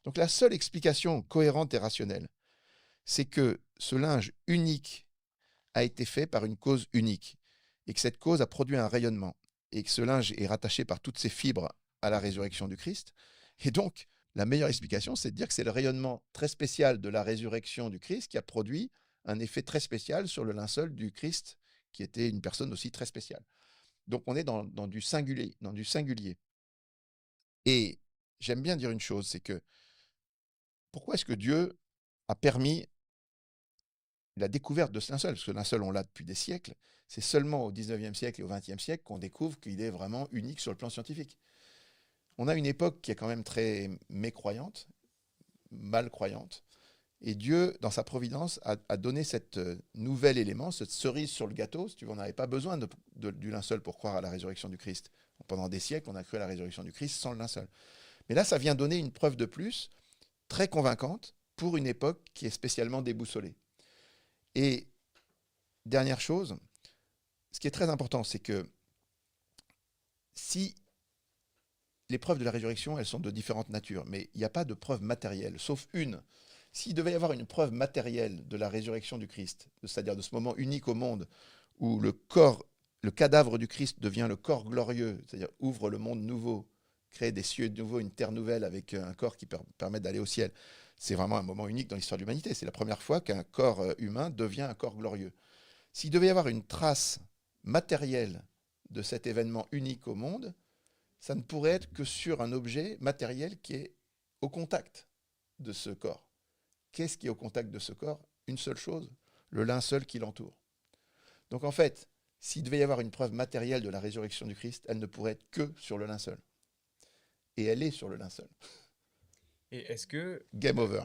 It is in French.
Donc la seule explication cohérente et rationnelle, c'est que ce linge unique a été fait par une cause unique, et que cette cause a produit un rayonnement, et que ce linge est rattaché par toutes ses fibres à la résurrection du Christ. Et donc, la meilleure explication, c'est de dire que c'est le rayonnement très spécial de la résurrection du Christ qui a produit un effet très spécial sur le linceul du Christ, qui était une personne aussi très spéciale. Donc on est dans du singulier, dans du singulier. Et j'aime bien dire une chose, c'est que pourquoi est-ce que Dieu a permis la découverte de ce linceul? Parce que le linceul, on l'a depuis des siècles. C'est seulement au 19e siècle et au 20e siècle qu'on découvre qu'il est vraiment unique sur le plan scientifique. On a une époque qui est quand même très mécroyante, mal croyante. Et Dieu, dans sa providence, a donné cet nouvel élément, cette cerise sur le gâteau. Si tu veux, on n'avait pas besoin du linceul pour croire à la résurrection du Christ. Pendant des siècles, on a cru à la résurrection du Christ sans le linceul. Mais là, ça vient donner une preuve de plus, très convaincante, pour une époque qui est spécialement déboussolée. Et dernière chose, ce qui est très important, c'est que si les preuves de la résurrection, elles sont de différentes natures, mais il n'y a pas de preuve matérielle, sauf une. S'il devait y avoir une preuve matérielle de la résurrection du Christ, c'est-à-dire de ce moment unique au monde où le corps, le cadavre du Christ devient le corps glorieux, c'est-à-dire ouvre le monde nouveau, crée des cieux nouveaux, une terre nouvelle avec un corps qui permet d'aller au ciel. C'est vraiment un moment unique dans l'histoire de l'humanité. C'est la première fois qu'un corps humain devient un corps glorieux. S'il devait y avoir une trace matérielle de cet événement unique au monde, ça ne pourrait être que sur un objet matériel qui est au contact de ce corps. Qu'est-ce qui est au contact de ce corps? Une seule chose, le linceul qui l'entoure. Donc en fait, s'il devait y avoir une preuve matérielle de la résurrection du Christ, elle ne pourrait être que sur le linceul. Et elle est sur le linceul. Et est-ce que Game over.